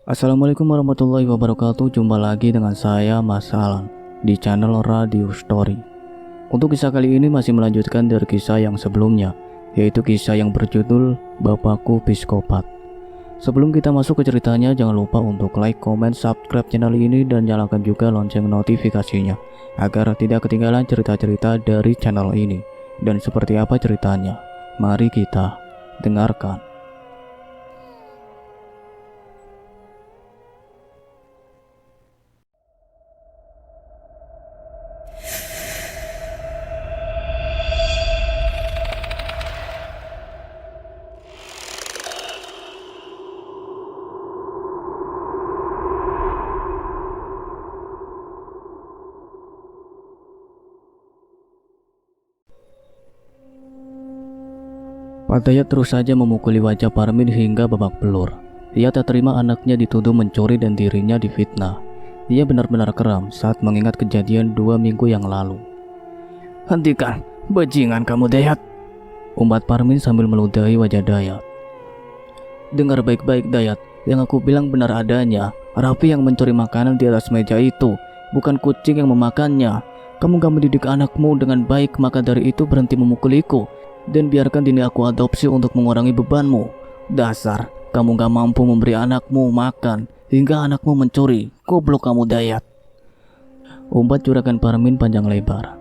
Assalamualaikum warahmatullahi wabarakatuh. Jumpa lagi dengan saya Mas Alan di channel Radio Story. Untuk kisah kali ini masih melanjutkan dari kisah yang sebelumnya, yaitu kisah yang berjudul Bapakku Psikopat. Sebelum kita masuk ke ceritanya, jangan lupa untuk like, comment, subscribe channel ini dan nyalakan juga lonceng notifikasinya agar tidak ketinggalan cerita-cerita dari channel ini. Dan seperti apa ceritanya? Mari kita dengarkan. Pak Dayat terus saja memukuli wajah Parmin hingga babak belur. Ia tak terima anaknya dituduh mencuri dan dirinya difitnah. Ia benar-benar keram saat mengingat kejadian 2 minggu yang lalu. "Hentikan, bajingan kamu Dayat!" umbat Parmin sambil meludahi wajah Dayat. "Dengar baik-baik Dayat, yang aku bilang benar adanya. Raffi yang mencuri makanan di atas meja itu, bukan kucing yang memakannya. Kamu gak mendidik anakmu dengan baik, maka dari itu berhenti memukuliku dan biarkan Dini aku adopsi untuk mengurangi bebanmu. Dasar, kamu gak mampu memberi anakmu makan hingga anakmu mencuri. Goblok kamu Dayat!" umbat juragan Parmin panjang lebar.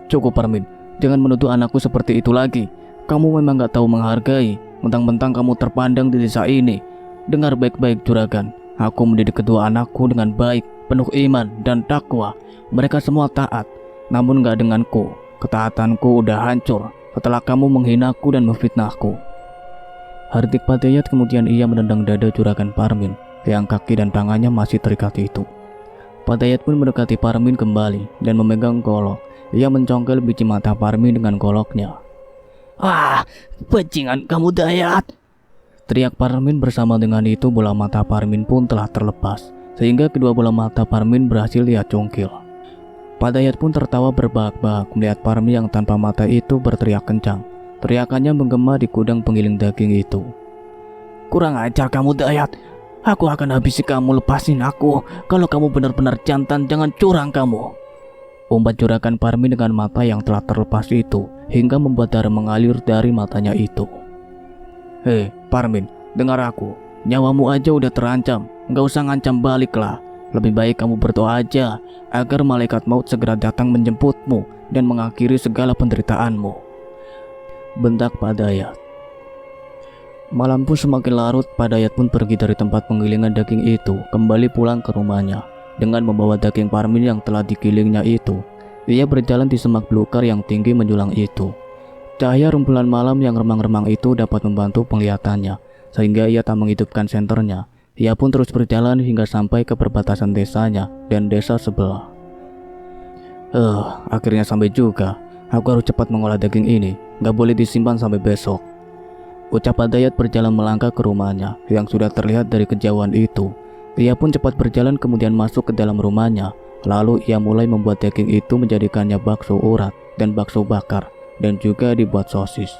"Cukup Parmin, jangan menuduh anakku seperti itu lagi. Kamu memang gak tahu menghargai, mentang-mentang kamu terpandang di desa ini. Dengar baik-baik juragan, aku mendidik kedua anakku dengan baik, penuh iman dan takwa. Mereka semua taat, namun gak denganku. Ketaatanku udah hancur setelah kamu menghinaku dan memfitnahku." Hardik Pak Dayat kemudian ia menendang dada juragan Parmin yang kaki dan tangannya masih terikat itu. Pak Dayat pun mendekati Parmin kembali dan memegang golok. Ia mencongkel biji mata Parmin dengan goloknya. "Ah, bajingan kamu Dayat!" teriak Parmin. Bersama dengan itu bola mata Parmin pun telah terlepas, sehingga kedua bola mata Parmin berhasil ia congkil. Pak Dayat pun tertawa berbahak-bahak melihat Parmin yang tanpa mata itu berteriak kencang. Teriakannya menggema di gudang penggiling daging itu. "Kurang ajar kamu Dayat, aku akan habisi kamu, lepasin aku. Kalau kamu benar-benar jantan, jangan curang kamu," umbat juragan Parmin dengan mata yang telah terlepas itu hingga membuat darah mengalir dari matanya itu. "Hei Parmin, dengar aku. Nyawamu aja udah terancam, gak usah ngancam balik lah. Lebih baik kamu berdoa aja agar malaikat maut segera datang menjemputmu dan mengakhiri segala penderitaanmu," bentak Pak Dayat. Malam pun semakin larut. Pak Dayat pun pergi dari tempat penggilingan daging itu, kembali pulang ke rumahnya dengan membawa daging Parmin yang telah digilingnya itu. Ia berjalan di semak belukar yang tinggi menjulang itu. Cahaya rembulan malam yang remang-remang itu dapat membantu penglihatannya, sehingga ia tak menghidupkan senternya. Ia pun terus berjalan hingga sampai ke perbatasan desanya dan desa sebelah. Akhirnya sampai juga. Aku harus cepat mengolah daging ini, gak boleh disimpan sampai besok," ucap Pak Dayat berjalan melangkah ke rumahnya yang sudah terlihat dari kejauhan itu. Ia pun cepat berjalan kemudian masuk ke dalam rumahnya. Lalu ia mulai membuat daging itu, menjadikannya bakso urat dan bakso bakar, dan juga dibuat sosis.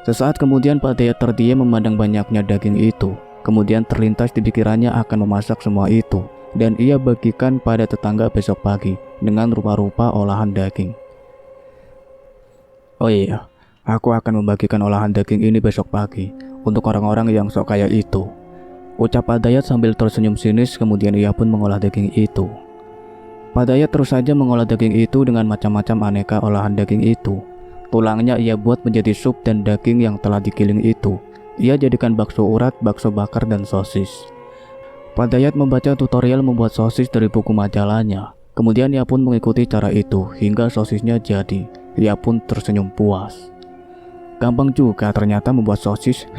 Sesaat kemudian Pak Dayat terdiam memandang banyaknya daging itu. Kemudian terlintas di pikirannya akan memasak semua itu, dan ia bagikan pada tetangga besok pagi dengan rupa-rupa olahan daging. "Oh iya, aku akan membagikan olahan daging ini besok pagi untuk orang-orang yang sok kaya itu," ucap Pak Dayat sambil tersenyum sinis. Kemudian ia pun mengolah daging itu. Pak Dayat terus saja mengolah daging itu dengan macam-macam aneka olahan daging itu. Tulangnya ia buat menjadi sup, dan daging yang telah digiling itu ia jadikan bakso urat, bakso bakar, dan sosis. Pak Dayat membaca tutorial membuat sosis dari buku majalahnya. Kemudian ia pun mengikuti cara itu hingga sosisnya jadi. Ia pun tersenyum puas. Gampang juga ternyata membuat sosis.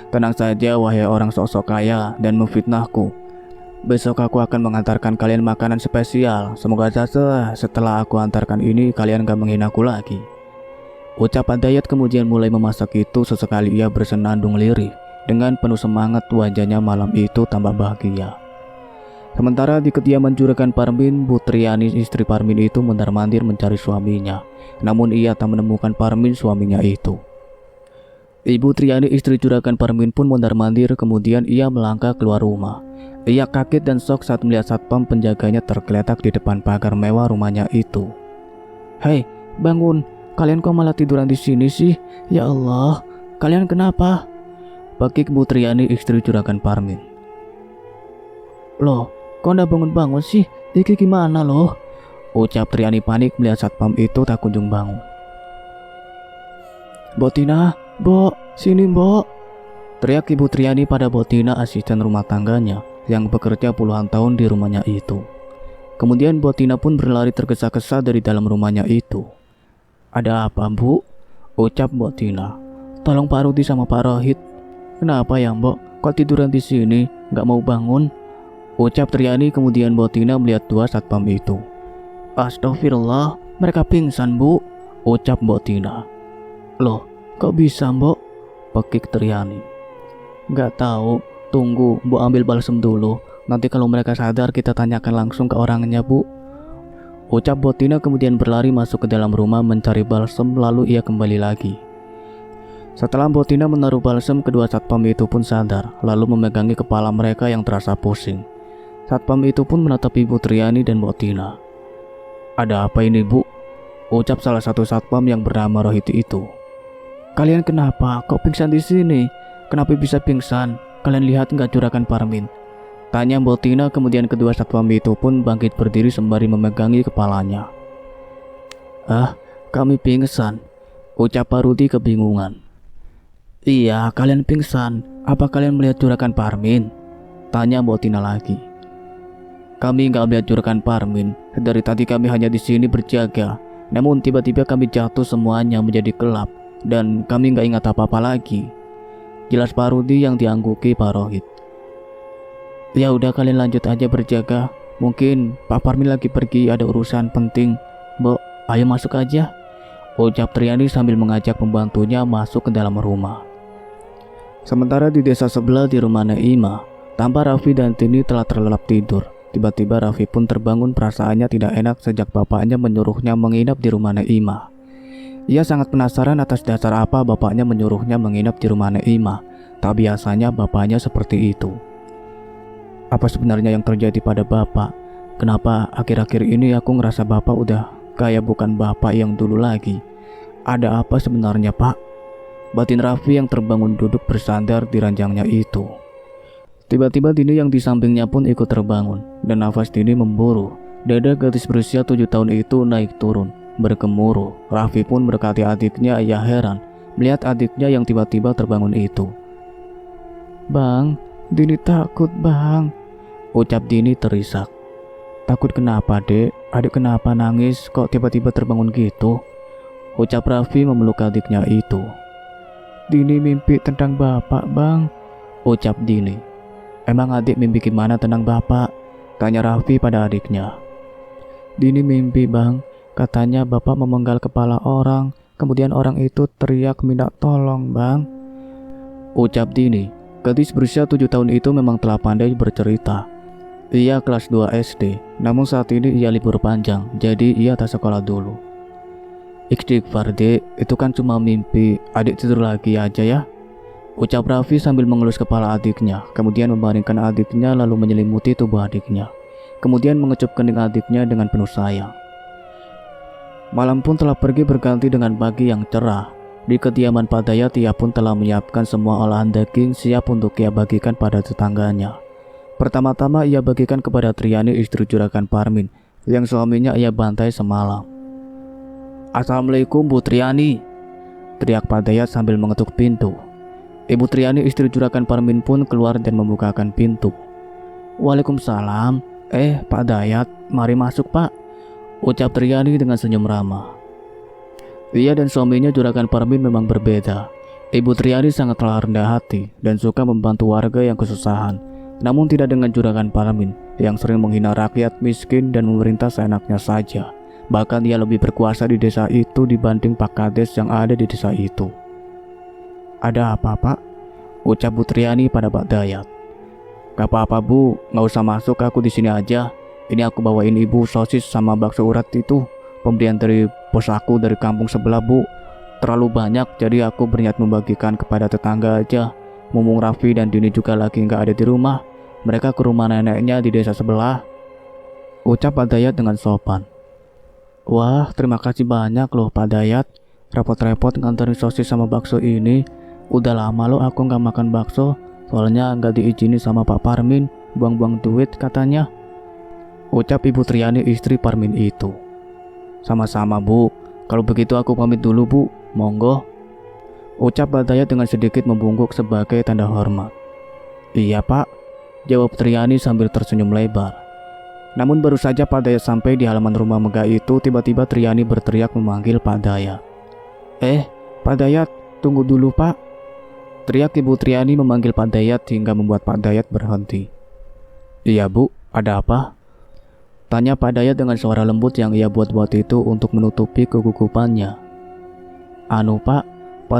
Tenang saja wahai orang sok-sok kaya dan memfitnahku. Besok aku akan mengantarkan kalian makanan spesial. Semoga saja setelah aku antarkan ini kalian gak menghinaku lagi, ucap Pak Dayat. Kemudian mulai memasak itu. Sesekali ia bersenandung lirih. Dengan penuh semangat wajahnya malam itu tambah bahagia. Sementara di kediaman juragan Parmin, Bu Triani istri Parmin itu mondar-mandir mencari suaminya. Namun ia tak menemukan Parmin suaminya itu. Ibu Triani istri juragan Parmin pun mondar-mandir, kemudian ia melangkah keluar rumah. Ia kaget dan shock saat melihat satpam penjaganya tergeletak di depan pagar mewah rumahnya itu. "Hei, bangun! Kalian kok malah tiduran di sini sih? Ya Allah, kalian kenapa?" Pakik Bu Triani istri juragan Parmin. "Loh, kok ndak bangun-bangun sih? Iki gimana loh?" ucap Triani panik melihat satpam itu tak kunjung bangun. "Botina, Bo, sini Bo!" teriak Ibu Triani pada Botina, asisten rumah tangganya yang bekerja puluhan tahun di rumahnya itu. Kemudian Botina pun berlari tergesa-gesa dari dalam rumahnya itu. "Ada apa, Bu?" ucap Botina. "Tolong Pak Rudi sama Pak Rohit." "Kenapa ya, Mbok? Kok tiduran di sini? Nggak mau bangun?" ucap Triani. Kemudian Botina melihat dua satpam itu. "Astagfirullah, mereka pingsan, Bu," ucap Botina. "Loh, kok bisa, Mbok?" pakik Triani. "Nggak tahu. Tunggu, Mbok ambil balsem dulu. Nanti kalau mereka sadar kita tanyakan langsung ke orangnya, Bu," ucap Botina. Kemudian berlari masuk ke dalam rumah mencari balsem, lalu ia kembali lagi. Setelah Botina menaruh balsem, kedua satpam itu pun sadar, lalu memegangi kepala mereka yang terasa pusing. Satpam itu pun menatap Ibu Triani dan Botina. "Ada apa ini, Bu?" ucap salah satu satpam yang bernama Rohiti itu. "Kalian kenapa? Kok pingsan di sini? Kenapa bisa pingsan? Kalian lihat nggak juragan Parmin?" tanya Botina. Kemudian kedua satpam itu pun bangkit berdiri sembari memegangi kepalanya. "Ah, kami pingsan," ucap Pak Rudi kebingungan. "Iya, kalian pingsan. Apa kalian melihat juragan Parmin?" tanya Botina lagi. "Kami nggak melihat juragan Parmin. Dari tadi kami hanya di sini berjaga. Namun tiba-tiba kami jatuh semuanya menjadi gelap dan kami nggak ingat apa-apa lagi," jelas Pak Rudi yang diangguki Pak Rohit. "Ya udah, kalian lanjut aja berjaga. Mungkin Pak Parmin lagi pergi ada urusan penting. Mbok, ayo masuk aja," ucap Triani sambil mengajak pembantunya masuk ke dalam rumah. Sementara di desa sebelah di rumah Naima, tampak Raffi dan Tini telah terlelap tidur. Tiba-tiba Raffi pun terbangun, perasaannya tidak enak sejak bapaknya menyuruhnya menginap di rumah Naima. Ia sangat penasaran atas dasar apa bapaknya menyuruhnya menginap di rumah Naima. Tak biasanya bapaknya seperti itu. Apa sebenarnya yang terjadi pada bapak? Kenapa akhir-akhir ini aku ngerasa bapak udah kayak bukan bapak yang dulu lagi? Ada apa sebenarnya, Pak? Batin Raffi yang terbangun duduk bersandar di ranjangnya itu. Tiba-tiba Dini yang di sampingnya pun ikut terbangun, dan nafas Dini memburu. Dada gadis berusia 7 tahun itu naik turun, bergemuruh. Raffi pun berkati adiknya. Ia heran melihat adiknya yang tiba-tiba terbangun itu. "Bang, Dini takut, Bang," ucap Dini terisak. "Takut kenapa, Dek? Adik kenapa nangis kok tiba-tiba terbangun gitu?" ucap Raffi memeluk adiknya itu. "Dini mimpi tentang bapak, Bang," ucap Dini. "Emang adik mimpi gimana tentang bapak?" tanya Raffi pada adiknya. "Dini mimpi, Bang. Katanya bapak memenggal kepala orang, kemudian orang itu teriak minta tolong, Bang," ucap Dini. Gadis berusia 7 tahun itu memang telah pandai bercerita. Ia kelas 2 SD, namun saat ini ia libur panjang, jadi ia tak sekolah dulu. "Istighfar, Dek, itu kan cuma mimpi. Adik tidur lagi aja ya," ucap Raffi sambil mengelus kepala adiknya, kemudian membaringkan adiknya lalu menyelimuti tubuh adiknya. Kemudian mengecup kening adiknya dengan penuh sayang. Malam pun telah pergi berganti dengan pagi yang cerah. Di kediaman Pak Dayat, ia pun telah menyiapkan semua olahan daging siap untuk ia bagikan pada tetangganya. Pertama-tama ia bagikan kepada Triani istri juragan Parmin, yang suaminya ia bantai semalam. "Assalamualaikum, Bu Triani," teriak Pak Dayat sambil mengetuk pintu. Ibu Triani istri juragan Parmin pun keluar dan membukakan pintu. "Waalaikumsalam. Pak Dayat, mari masuk, Pak," ucap Triani dengan senyum ramah. Ia dan suaminya juragan Parmin memang berbeda. Ibu Triani sangatlah rendah hati dan suka membantu warga yang kesusahan, namun tidak dengan juragan Parmin yang sering menghina rakyat miskin dan memerintah seenaknya saja. Bahkan ia lebih berkuasa di desa itu dibanding Pak Kades yang ada di desa itu. "Ada apa, Pak?" ucap Bu Triani pada Pak Dayat. "Gak apa-apa, Bu, gak usah masuk, aku di sini aja. Ini aku bawain Ibu sosis sama bakso urat itu, pemberian dari bos aku dari kampung sebelah, Bu," terlalu banyak, jadi aku berniat membagikan kepada tetangga aja. Mumpung Raffi dan Dini juga lagi nggak ada di rumah, mereka ke rumah neneknya di desa sebelah, ucap Pak Dayat dengan sopan. Wah, terima kasih banyak loh Pak Dayat. Repot-repot nganterin sosis sama bakso ini. Udah lama loh aku nggak makan bakso, soalnya nggak diizini sama Pak Parmin, buang-buang duit katanya, ucap Ibu Triani istri Parmin itu. Sama-sama Bu, kalau begitu aku pamit dulu Bu, monggo, ucap Pak Dayat dengan sedikit membungkuk sebagai tanda hormat. Iya Pak, jawab Triani sambil tersenyum lebar. Namun baru saja Pak Dayat sampai di halaman rumah megah itu, tiba-tiba Triani berteriak memanggil Pak Dayat. Pak Dayat, tunggu dulu Pak. Teriak Ibu Triani memanggil Pak Dayat hingga membuat Pak Dayat berhenti. Iya Bu, ada apa? Tanya Pak Dayat dengan suara lembut yang ia buat-buat itu untuk menutupi kegugupannya. Anu Pak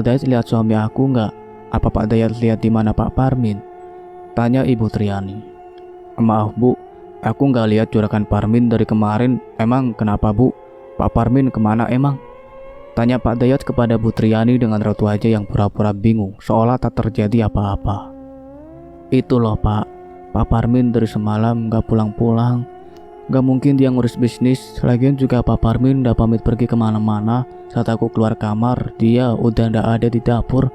Dayat lihat suami aku nggak? Apa Pak Dayat lihat di mana Pak Parmin? Tanya Ibu Triani. Maaf Bu, aku nggak lihat juragan Parmin dari kemarin. Emang kenapa Bu? Pak Parmin kemana emang? Tanya Pak Dayat kepada Bu Triani dengan raut wajah yang pura-pura bingung, seolah tak terjadi apa-apa. Itu loh Pak Parmin dari semalam gak pulang-pulang. Gak mungkin dia ngurus bisnis. Lagian juga Pak Parmin udah pamit pergi kemana-mana. Saat aku keluar kamar, dia udah ndak ada di dapur.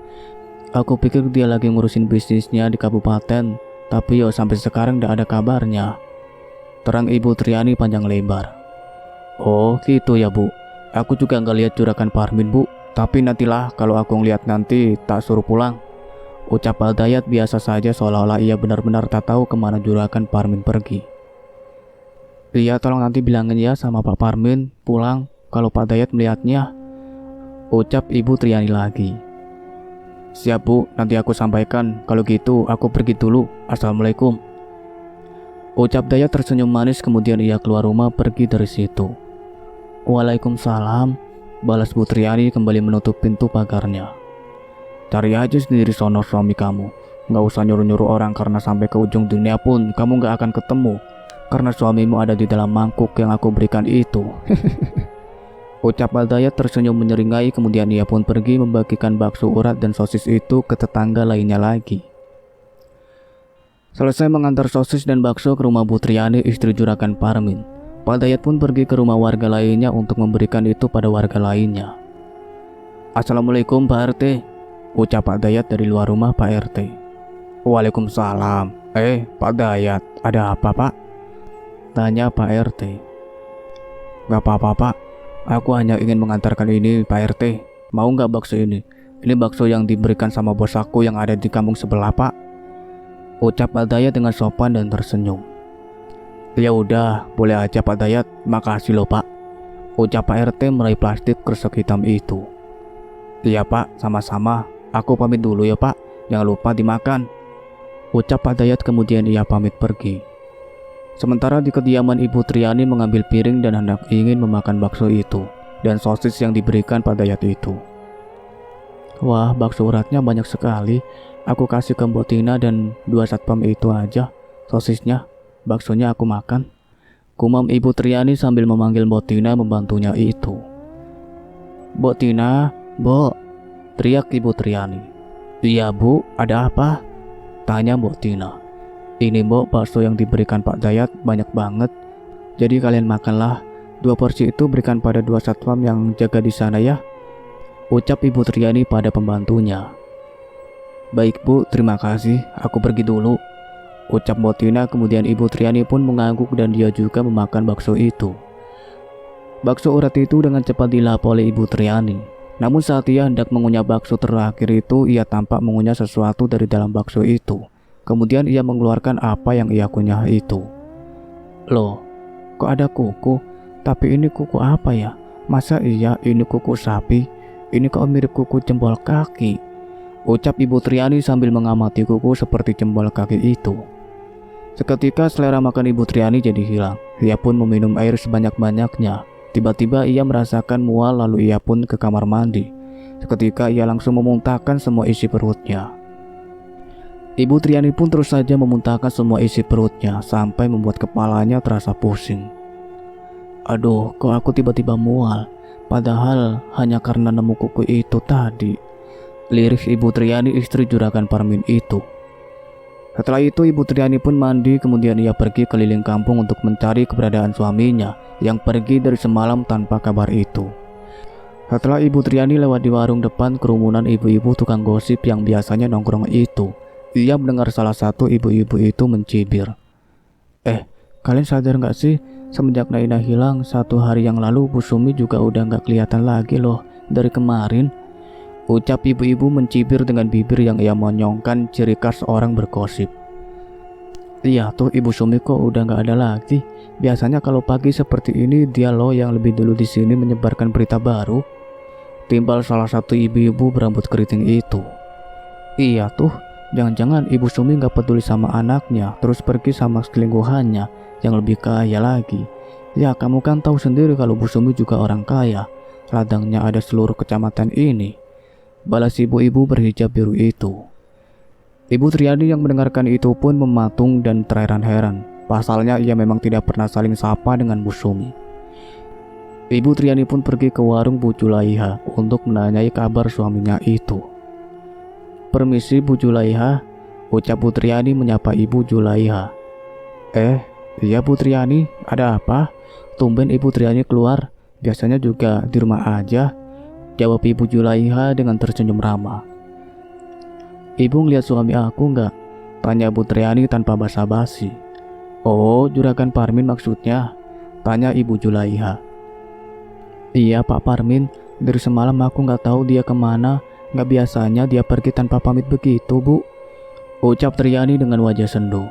Aku pikir dia lagi ngurusin bisnisnya di kabupaten, tapi sampai sekarang ndak ada kabarnya, terang Ibu Triani panjang lebar. Oh gitu ya Bu, aku juga nggak lihat juragan Parmin Bu, tapi nantilah kalau aku ngeliat nanti tak suruh pulang, ucap Pak Dayat biasa saja seolah-olah ia benar-benar tak tahu kemana juragan Parmin pergi. Iya tolong nanti bilangin ya sama Pak Parmin pulang kalau Pak Dayat melihatnya, ucap Ibu Triani lagi. Siap Bu, nanti aku sampaikan. Kalau gitu aku pergi dulu. Assalamualaikum, ucap Dayat tersenyum manis, kemudian ia keluar rumah pergi dari situ. Waalaikumsalam, balas Bu Triani kembali menutup pintu pagarnya. Cari aja sendiri sono suami kamu. Gak usah nyuruh-nyuruh orang, karena sampai ke ujung dunia pun kamu gak akan ketemu, karena suamimu ada di dalam mangkuk yang aku berikan itu. Ucap Pak Dayat tersenyum menyeringai, kemudian ia pun pergi membagikan bakso urat dan sosis itu ke tetangga lainnya lagi. Selesai mengantar sosis dan bakso ke rumah Bu Triani istri juragan Parmin, Pak Dayat pun pergi ke rumah warga lainnya untuk memberikan itu pada warga lainnya. Assalamualaikum Pak RT, ucap Pak Dayat dari luar rumah Pak RT. Waalaikumsalam. Pak Dayat, ada apa Pak? Tanya Pak RT. Gak apa-apa Pak, aku hanya ingin mengantarkan ini Pak RT. Mau gak bakso ini? Ini bakso yang diberikan sama bos aku yang ada di kampung sebelah Pak, ucap Pak Dayat dengan sopan dan tersenyum. Ya udah, boleh aja Pak Dayat, makasih loh Pak, ucap Pak RT meraih plastik kresek hitam itu. Iya Pak, sama-sama, aku pamit dulu ya Pak, jangan lupa dimakan, ucap Pak Dayat, kemudian ia pamit pergi. Sementara di kediaman Ibu Triani mengambil piring dan hendak ingin memakan bakso itu dan sosis yang diberikan Pak Dayat itu. Wah, bakso uratnya banyak sekali, aku kasih ke Mbok Tina dan 2 satpam itu aja sosisnya, baksonya aku makan, kumam Ibu Triani sambil memanggil Mbok Tina membantunya itu. Mbok Tina, Mbok, teriak Ibu Triani. Iya Bu, ada apa? Tanya Mbok Tina. Ini Mbok, bakso yang diberikan Pak Dayat banyak banget, jadi kalian makanlah. 2 porsi itu berikan pada 2 satpam yang jaga di sana ya, ucap Ibu Triani pada pembantunya. Baik Bu, terima kasih, aku pergi dulu, ucap Mbok Tina, kemudian Ibu Triani pun mengangguk dan dia juga memakan bakso itu. Bakso urat itu dengan cepat dilahap oleh Ibu Triani. Namun saat ia hendak mengunyah bakso terakhir itu, ia tampak mengunyah sesuatu dari dalam bakso itu. Kemudian ia mengeluarkan apa yang ia kunyah itu. Loh, kok ada kuku? Tapi ini kuku apa ya? Masa iya ini kuku sapi? Ini kok mirip kuku jempol kaki, ucap Ibu Triani sambil mengamati kuku seperti jempol kaki itu. Seketika selera makan Ibu Triani jadi hilang. Ia pun meminum air sebanyak-banyaknya. Tiba-tiba ia merasakan mual, lalu ia pun ke kamar mandi. Seketika ia langsung memuntahkan semua isi perutnya. Ibu Triani pun terus saja memuntahkan semua isi perutnya sampai membuat kepalanya terasa pusing. Aduh, kok aku tiba-tiba mual? Padahal hanya karena nemu kuku itu tadi. Lirik Ibu Triani, istri Juragan Parmin itu. Setelah itu Ibu Triani pun mandi, kemudian ia pergi keliling kampung untuk mencari keberadaan suaminya yang pergi dari semalam tanpa kabar itu. Setelah Ibu Triani lewat di warung depan kerumunan ibu-ibu tukang gosip yang biasanya nongkrong itu, ia mendengar salah satu ibu-ibu itu mencibir. Kalian sadar gak sih? Semenjak Naina hilang 1 hari yang lalu, Bu Sumi juga udah gak kelihatan lagi loh dari kemarin. Ucap ibu-ibu mencibir dengan bibir yang ia monyongkan, ciri khas orang bergosip. Iya tuh, Ibu Sumi kok udah gak ada lagi. Biasanya kalau pagi seperti ini dia loh yang lebih dulu di sini menyebarkan berita baru. Timbal salah satu ibu-ibu berambut keriting itu. Iya tuh, jangan-jangan Ibu Sumi gak peduli sama anaknya, terus pergi sama selingkuhannya yang lebih kaya lagi. Ya kamu kan tahu sendiri kalau Bu Sumi juga orang kaya. Ladangnya ada seluruh kecamatan ini. Balas ibu-ibu berhijab biru itu. Ibu Triani yang mendengarkan itu pun mematung dan terheran-heran. Pasalnya ia memang tidak pernah saling sapa dengan Bu Sumi. Ibu Triani pun pergi ke warung Bu Julaiha untuk menanyai kabar suaminya itu. Permisi Bu Julaiha, ucap Bu Triani menyapa Ibu Julaiha. Iya Bu Triani, ada apa? Tumben Ibu Triani keluar, biasanya juga di rumah aja, jawab Ibu Julaiha dengan tersenyum ramah. Ibu ngeliat suami aku nggak? Tanya Bu Triani tanpa basa-basi. Oh, Juragan Parmin maksudnya? Tanya Ibu Julaiha. Iya Pak Parmin, dari semalam aku nggak tahu dia kemana. Nggak biasanya dia pergi tanpa pamit begitu Bu, ucap Triani dengan wajah sendu.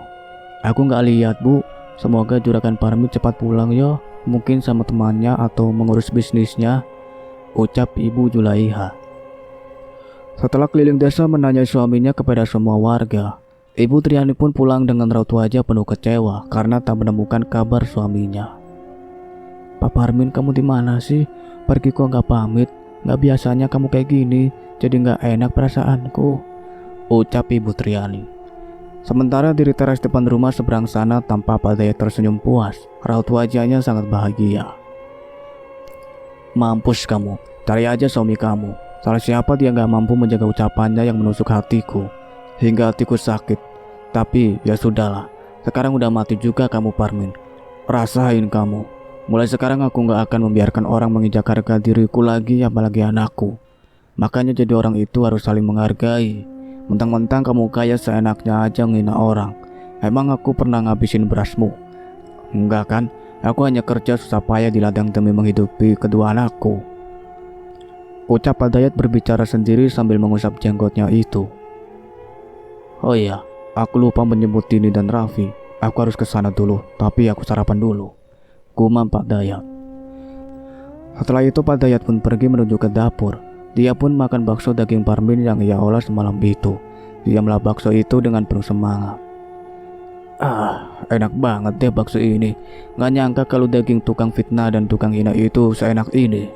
Aku nggak lihat Bu. Semoga Juragan Parmin cepat pulang ya, mungkin sama temannya atau mengurus bisnisnya, ucap Ibu Julaiha. Setelah keliling desa menanyai suaminya kepada semua warga, Ibu Triani pun pulang dengan raut wajah penuh kecewa karena tak menemukan kabar suaminya. Pak Parmin, kamu di mana sih? Pergi kok nggak pamit? Nggak biasanya kamu kayak gini, jadi nggak enak perasaanku, ucap Ibu Triani. Sementara di teras depan rumah seberang sana tampak Pak Dayat tersenyum puas. Raut wajahnya sangat bahagia. Mampus kamu, cari aja suami kamu. Salah siapa dia gak mampu menjaga ucapannya yang menusuk hatiku hingga hatiku sakit. Tapi ya sudahlah, sekarang udah mati juga kamu Parmin. Rasain kamu. Mulai sekarang aku gak akan membiarkan orang menginjak harga diriku lagi, apalagi anakku. Makanya jadi orang itu harus saling menghargai. Mentang-mentang kamu kaya seenaknya aja ngina orang. Emang aku pernah ngabisin berasmu? Enggak kan? Aku hanya kerja susah payah di ladang demi menghidupi kedua anakku, ucap Pak Dayat berbicara sendiri sambil mengusap jenggotnya itu. Oh iya, aku lupa menyebut Dini dan Raffi. Aku harus ke sana dulu, tapi aku sarapan dulu, gumam Pak Dayat. Setelah itu Pak Dayat pun pergi menuju ke dapur. Dia pun makan bakso daging Parmin yang ia olah semalam itu. Dia melahap bakso itu dengan penuh semangat. Enak banget deh bakso ini. Gak nyangka kalau daging tukang fitnah dan tukang hina itu seenak ini.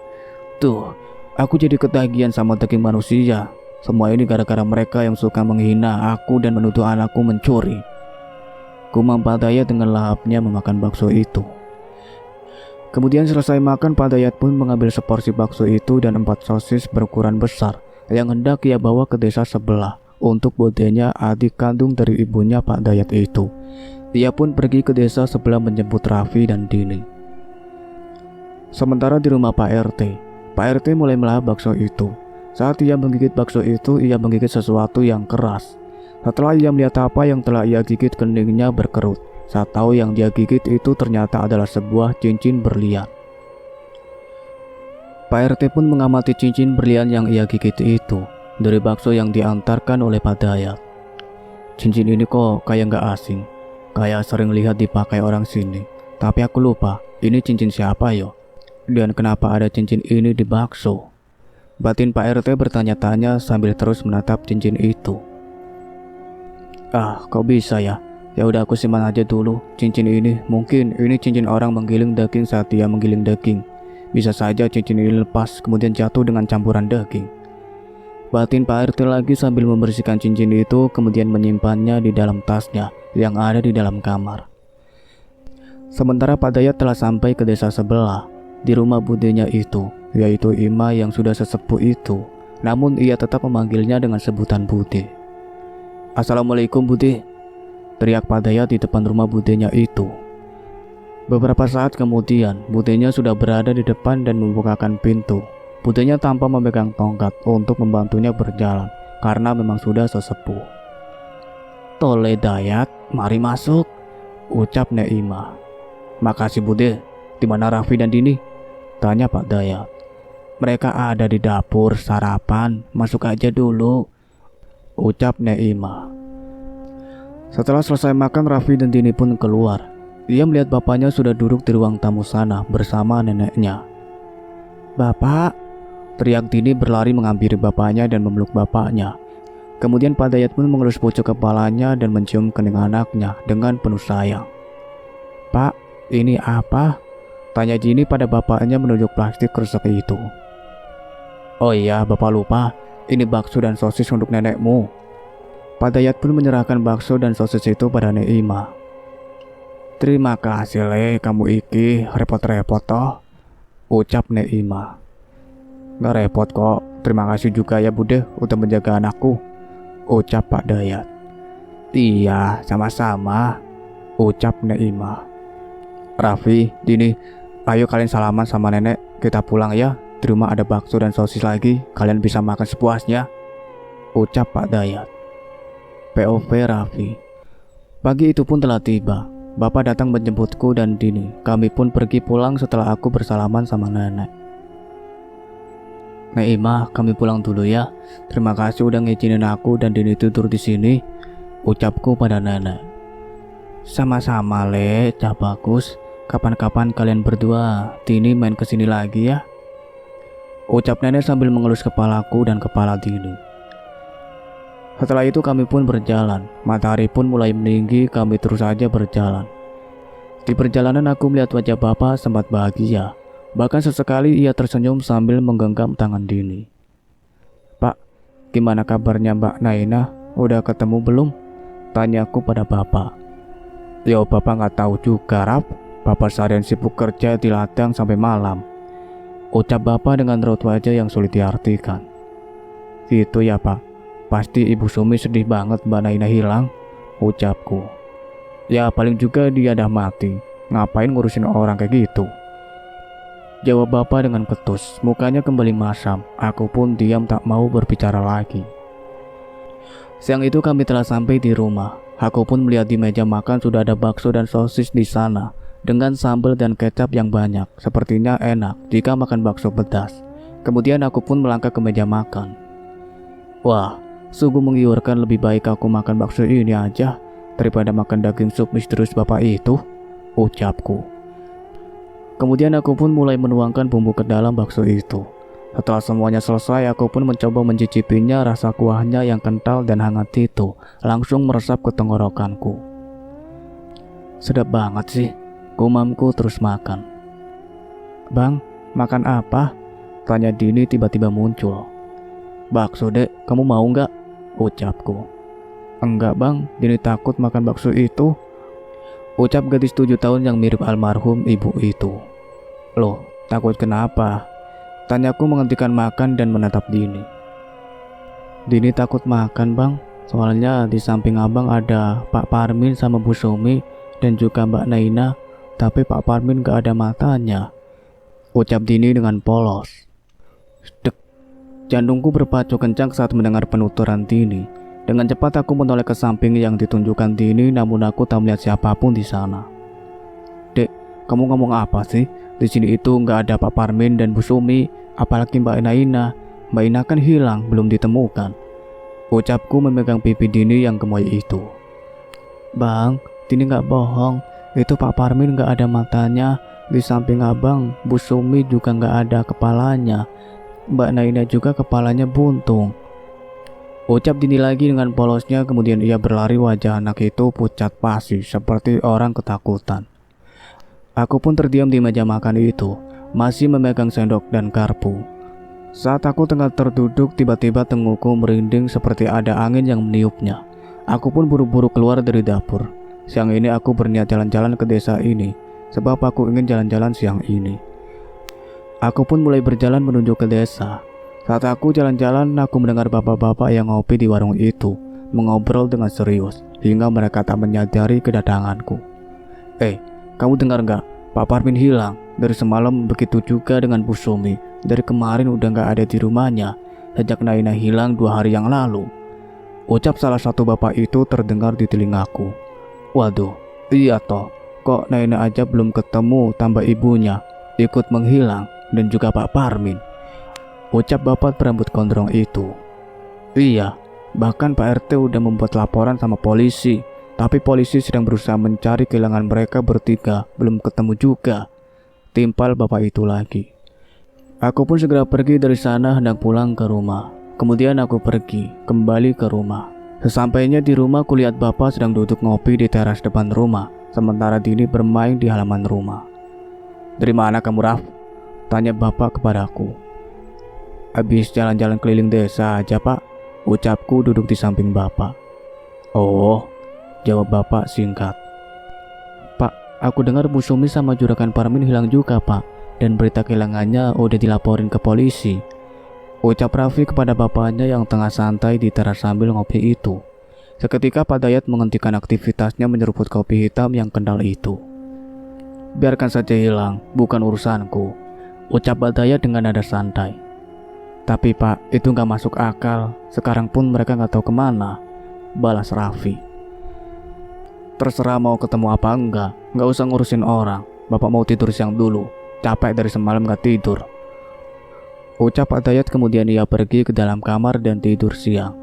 Tuh, aku jadi ketagihan sama daging manusia. Semua ini gara-gara mereka yang suka menghina aku dan menuduh anakku mencuri, gumam Pak Dayat dengan lahapnya memakan bakso itu. Kemudian selesai makan, Pak Dayat pun mengambil seporsi bakso itu dan 4 sosis berukuran besar yang hendak ia bawa ke desa sebelah untuk budenya adik kandung dari ibunya Pak Dayat itu. Ia pun pergi ke desa sebelah menjemput Raffi dan Dini. Sementara di rumah Pak RT mulai melahap bakso itu. Saat ia menggigit bakso itu, ia menggigit sesuatu yang keras. Setelah ia melihat apa yang telah ia gigit, keningnya berkerut. Saat tahu yang dia gigit itu ternyata adalah sebuah cincin berlian. Pak RT pun mengamati cincin berlian yang ia gigit itu dari bakso yang diantarkan oleh Pak Dayat. Cincin ini kok kayak gak asing, kayak sering lihat dipakai orang sini. Tapi aku lupa, ini cincin siapa yo? Dan kenapa ada cincin ini di bakso? Batin Pak RT bertanya-tanya sambil terus menatap cincin itu. Kok bisa ya? Ya udah aku simpan aja dulu cincin ini. Mungkin ini cincin orang menggiling daging saat dia menggiling daging. Bisa saja cincin ini lepas kemudian jatuh dengan campuran daging, batin Pak RT lagi sambil membersihkan cincin itu, kemudian menyimpannya di dalam tasnya yang ada di dalam kamar. Sementara Pak Dayat telah sampai ke desa sebelah. Di rumah budenya itu, yaitu Ima yang sudah sesepuh itu. Namun ia tetap memanggilnya dengan sebutan Bude. "Assalamualaikum Bude," teriak Pak Dayat di depan rumah budenya itu. Beberapa saat kemudian, budenya sudah berada di depan dan membukakan pintu. Budenya tanpa memegang tongkat untuk membantunya berjalan, karena memang sudah sesepuh. "Tole Dayat, mari masuk," ucap Nek Ima. "Makasih Bude, di mana Raffi dan Dini?" tanya Pak Dayat. "Mereka ada di dapur sarapan, masuk aja dulu," ucap Nek Ima. Setelah selesai makan, Raffi dan Dini pun keluar. Ia melihat bapaknya sudah duduk di ruang tamu sana bersama neneknya. "Bapak!" teriak Dini berlari menghampiri bapaknya dan memeluk bapaknya. Kemudian Pak Dayat pun mengelus pucuk kepalanya dan mencium kening anaknya dengan penuh sayang. "Pak, ini apa?" tanya Dini pada bapaknya menunjuk plastik kresek itu. "Oh iya, bapak lupa, ini bakso dan sosis untuk nenekmu." Pak Dayat pun menyerahkan bakso dan sosis itu pada Nek Ima. "Terima kasih Le, kamu iki repot-repot toh," ucap Nek Ima. "Gak repot kok, terima kasih juga ya Bude udah menjaga anakku," ucap Pak Dayat. "Iya, sama-sama," ucap Nek Ima. "Raffi, Dini, ayo kalian salaman sama nenek, kita pulang ya. Di rumah ada bakso dan sosis lagi, kalian bisa makan sepuasnya," ucap Pak Dayat. POV Raffi. Pagi itu pun telah tiba. Bapak datang menjemputku dan Dini. Kami pun pergi pulang setelah aku bersalaman sama nenek. "Nek Ima, kami pulang dulu ya. Terima kasih udah ngizinin aku dan Dini tidur di sini," ucapku pada nenek. "Sama-sama Le, Cah Bagus. Kapan-kapan kalian berdua Dini main kesini lagi ya," ucap nenek sambil mengelus kepalaku dan kepala Dini. Setelah itu kami pun berjalan. Matahari pun mulai meninggi, kami terus saja berjalan. Di perjalanan aku melihat wajah bapak sempat bahagia. Bahkan sesekali ia tersenyum sambil menggenggam tangan Dini. "Pak, gimana kabarnya Mbak Naina? Udah ketemu belum?" tanyaku pada bapak. "Yo, bapak nggak tahu juga Raf. Bapak seharian sibuk kerja di ladang sampai malam," ucap bapak dengan raut wajah yang sulit diartikan. "Gitu ya Pak. Pasti Ibu Sumi sedih banget Mbak Naina hilang," ucapku. "Ya paling juga dia dah mati. Ngapain ngurusin orang kayak gitu?" jawab bapak dengan ketus. Mukanya kembali masam. Aku pun diam tak mau berbicara lagi. Siang itu kami telah sampai di rumah. Aku pun melihat di meja makan sudah ada bakso dan sosis di sana dengan sambal dan kecap yang banyak. Sepertinya enak jika makan bakso pedas. Kemudian aku pun melangkah ke meja makan. Wah, sungguh menggiurkan, lebih baik aku makan bakso ini aja daripada makan daging sup misterius bapak itu, ucapku. Kemudian aku pun mulai menuangkan bumbu ke dalam bakso itu. Setelah semuanya selesai, aku pun mencoba mencicipinya. Rasa kuahnya yang kental dan hangat itu langsung meresap ke tenggorokanku. Sedap banget sih, gumamku terus makan. "Bang, makan apa?" tanya Dini tiba-tiba muncul. "Bakso dek, kamu mau nggak?" ucapku. "Enggak bang, Dini takut makan bakso itu," ucap gadis 7 tahun yang mirip almarhum ibu itu. "Loh, takut kenapa?" tanyaku menghentikan makan dan menatap Dini. "Dini takut makan bang, soalnya di samping abang ada Pak Parmin sama Bu Sumi dan juga Mbak Naina, tapi Pak Parmin gak ada matanya," ucap Dini dengan polos. Dek, jantungku berpacu kencang saat mendengar penuturan Dini. Dengan cepat aku menoleh ke samping yang ditunjukkan Dini, namun aku tak melihat siapapun di sana. "Dek, kamu ngomong apa sih? Di sini itu nggak ada Pak Parmin dan Bu Sumi, apalagi Mbak Naina. Mbak Ina kan hilang, belum ditemukan," ucapku memegang pipi Dini yang gemoy itu. "Bang, Dini nggak bohong. Itu Pak Parmin nggak ada matanya. Di samping abang, Bu Sumi juga nggak ada kepalanya. Mbak Naina juga kepalanya buntung," ucap Dini lagi dengan polosnya. Kemudian ia berlari, wajah anak itu pucat pasi seperti orang ketakutan. Aku pun terdiam di meja makan itu, masih memegang sendok dan garpu. Saat aku tengah terduduk, tiba-tiba tenguku merinding seperti ada angin yang meniupnya. Aku pun buru-buru keluar dari dapur. Siang ini aku berniat jalan-jalan ke desa ini, sebab aku ingin jalan-jalan siang ini. Aku pun mulai berjalan menuju ke desa. Saat aku jalan-jalan, aku mendengar bapak-bapak yang ngopi di warung itu mengobrol dengan serius hingga mereka tak menyadari kedatanganku. Kamu dengar nggak? Pak Parmin hilang. Dari semalam begitu juga dengan Bu Sumi. Dari kemarin udah nggak ada di rumahnya. Sejak Naina hilang 2 hari yang lalu. Ucap salah satu bapak itu terdengar di telingaku. Waduh, iya toh. Kok Naina aja belum ketemu tambah ibunya ikut menghilang dan juga Pak Parmin. Ucap bapak berambut gondrong itu. Iya, bahkan Pak RT udah membuat laporan sama polisi. Tapi polisi sedang berusaha mencari kehilangan mereka bertiga, belum ketemu juga. Timpal bapak itu lagi. Aku pun segera pergi dari sana hendak pulang ke rumah. Kemudian aku pergi, kembali ke rumah. Sesampainya di rumah kulihat bapak sedang duduk ngopi di teras depan rumah, sementara Dini bermain di halaman rumah. Dari mana kamu, Raf? Tanya bapak kepadaku. Habis jalan-jalan keliling desa aja, Pak. Ucapku duduk di samping bapak. Oh, jawab bapak singkat. Pak, aku dengar Bu Sumi sama Juragan Parmin hilang juga, Pak. Dan berita kehilangannya udah dilaporin ke polisi. Ucap Raffi kepada bapaknya yang tengah santai di teras sambil ngopi itu. Seketika Pak Dayat menghentikan aktivitasnya menyeruput kopi hitam yang kental itu. Biarkan saja hilang, bukan urusanku. Ucap Pak Dayat dengan nada santai. Tapi Pak, itu gak masuk akal. Sekarang pun mereka gak tahu kemana. Balas Raffi. Terserah mau ketemu apa enggak, gak usah ngurusin orang. Bapak mau tidur siang dulu, capek dari semalam gak tidur. Ucap Pak Dayat kemudian ia pergi ke dalam kamar dan tidur siang.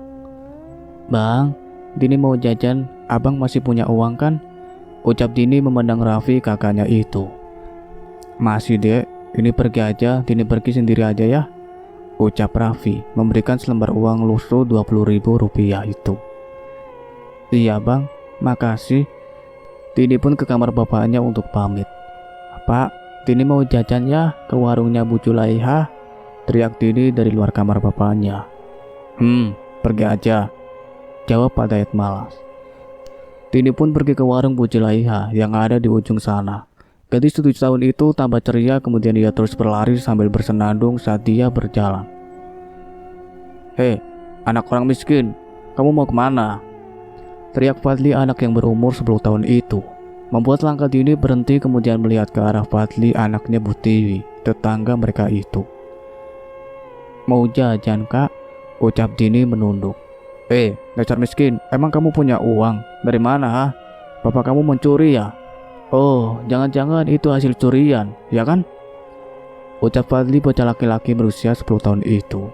Bang, Dini mau jajan, abang masih punya uang kan? Ucap Dini memandang Raffi kakaknya itu. Masih dek, ini pergi aja, Dini pergi sendiri aja ya. Ucap Raffi memberikan selembar uang lusuh Rp20.000 itu. Iya bang, makasih. Dini pun ke kamar bapaknya untuk pamit. Pak, Dini mau jajan ya ke warungnya Bu Julaiha, teriak Dini dari luar kamar bapaknya. Pergi aja, jawab Pak Dayat malas. Dini pun pergi ke warung Bu Julaiha yang ada di ujung sana. Gadis 7 tahun itu tambah ceria, kemudian ia terus berlari sambil bersenandung saat dia berjalan. Hei, anak orang miskin, kamu mau kemana? Teriak Fadli, anak yang berumur 10 tahun itu. Membuat langkah Dini berhenti kemudian melihat ke arah Fadli, anaknya Bu Tiwi, tetangga mereka itu. Mau jajan kak? Ucap Dini menunduk. Dasar miskin, emang kamu punya uang? Dari mana ha? Bapak kamu mencuri ya? Oh, jangan-jangan itu hasil curian, ya kan? Ucap Fadli, bocah laki-laki berusia 10 tahun itu.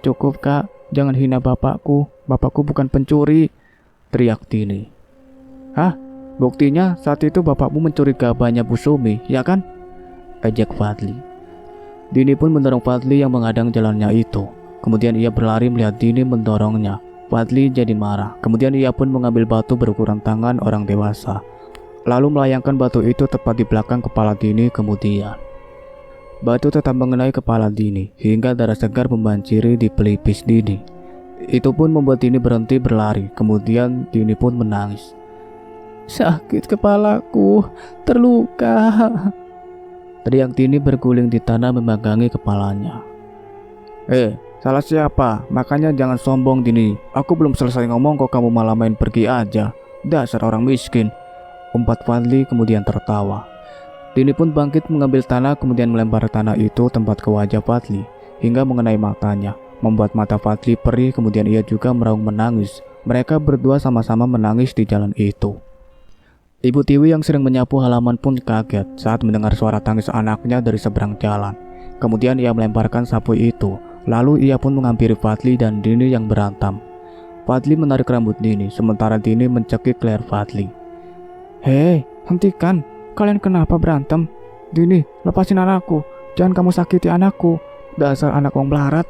Cukup kak, jangan hina bapakku. Bapakku bukan pencuri, teriak Dini. Hah? Buktinya saat itu bapakmu mencuri gabahnya Bu Sumi, ya kan? Ejek Fadli. Dini pun mendorong Fadli yang menghadang jalannya itu. Kemudian ia berlari melihat Dini mendorongnya. Fadli jadi marah. Kemudian ia pun mengambil batu berukuran tangan orang dewasa, lalu melayangkan batu itu tepat di belakang kepala Dini. Kemudian batu tetap mengenai kepala Dini hingga darah segar membanjiri di pelipis Dini. Itu pun membuat Dini berhenti berlari. Kemudian Dini pun menangis. Sakit kepalaku, terluka, teriak Dini berguling di tanah memegangi kepalanya. Salah siapa? Makanya jangan sombong Dini. Aku belum selesai ngomong kok kamu malah main pergi aja. Dasar orang miskin, umpat Fadli kemudian tertawa. Dini pun bangkit mengambil tanah kemudian melempar tanah itu tempat ke wajah Fadli hingga mengenai matanya, membuat mata Fadli perih. Kemudian ia juga meraung menangis. Mereka berdua sama-sama menangis di jalan itu. Ibu Tiwi yang sering menyapu halaman pun kaget saat mendengar suara tangis anaknya dari seberang jalan. Kemudian ia melemparkan sapu itu. Lalu ia pun menghampiri Fadli dan Dini yang berantem. Fadli menarik rambut Dini, sementara Dini mencekik leher Fadli. Hei, hentikan. Kalian kenapa berantem? Dini, lepasin anakku. Jangan kamu sakiti anakku. Dasar anak wong melarat,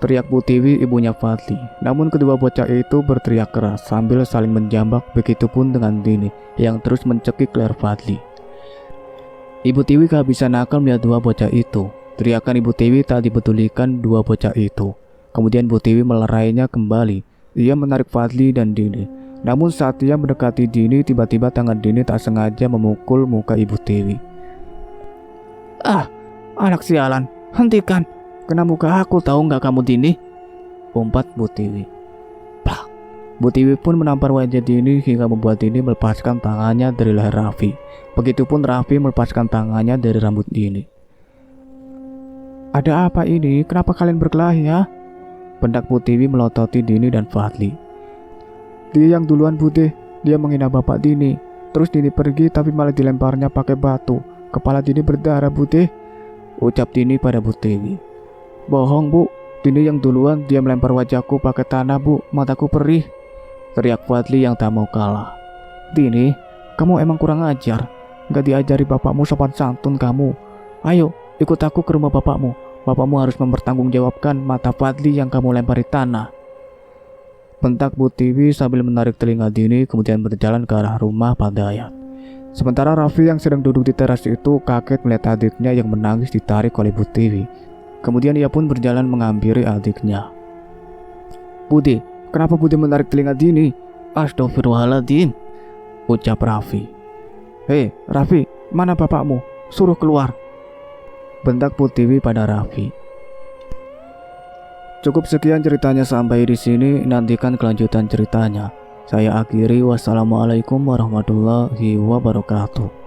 teriak Bu Tiwi, ibunya Fadli. Namun kedua bocah itu berteriak keras sambil saling menjambak. Begitupun dengan Dini yang terus mencekik leher Fadli. Ibu Tiwi kehabisan akal melihat dua bocah itu. Teriakan Ibu Tiwi tak dipedulikan dua bocah itu. Kemudian Bu Tiwi melerainya kembali. Ia menarik Fadli dan Dini. Namun saat ia mendekati Dini, tiba-tiba tangan Dini tak sengaja memukul muka Ibu Tiwi. Anak sialan, hentikan. Kena muka aku tahu nggak kamu Dini? Umpat Bu Tiwi. Plak. Bu Tiwi pun menampar wajah Dini hingga membuat Dini melepaskan tangannya dari leher Raffi. Begitupun Raffi melepaskan tangannya dari rambut Dini. Ada apa ini? Kenapa kalian berkelahi ya? Bentak Bu Tiwi melototi Dini dan Fadli. Dia yang duluan Bude, dia menghina bapak Dini. Terus Dini pergi tapi malah dilemparnya pakai batu. Kepala Dini berdarah Bude, ucap Dini pada Bu Tiwi. Bohong Bu, Dini yang duluan, dia melempar wajahku pakai tanah Bu, mataku perih, teriak Fadli yang tak mau kalah. Dini, kamu emang kurang ajar, gak diajari bapakmu sopan santun kamu. Ayo, ikut aku ke rumah bapakmu. Bapakmu harus mempertanggungjawabkan mata Fadli yang kamu lempari tanah. Bentak Bu Tiwi sambil menarik telinga Dini kemudian berjalan ke arah rumah Pak Dayat. Sementara Raffi yang sedang duduk di teras itu kaget melihat adiknya yang menangis ditarik oleh Bu Tiwi. Kemudian ia pun berjalan menghampiri adiknya. Bude, kenapa Bude menarik telinga Dini? Astagfirullahaladzim, ucap Raffi. Hei Raffi, mana bapakmu? Suruh keluar, bentak Bu Tiwi pada Raffi. Cukup sekian ceritanya sampai di sini. Nantikan kelanjutan ceritanya. Saya akhiri. Wassalamualaikum warahmatullahi wabarakatuh.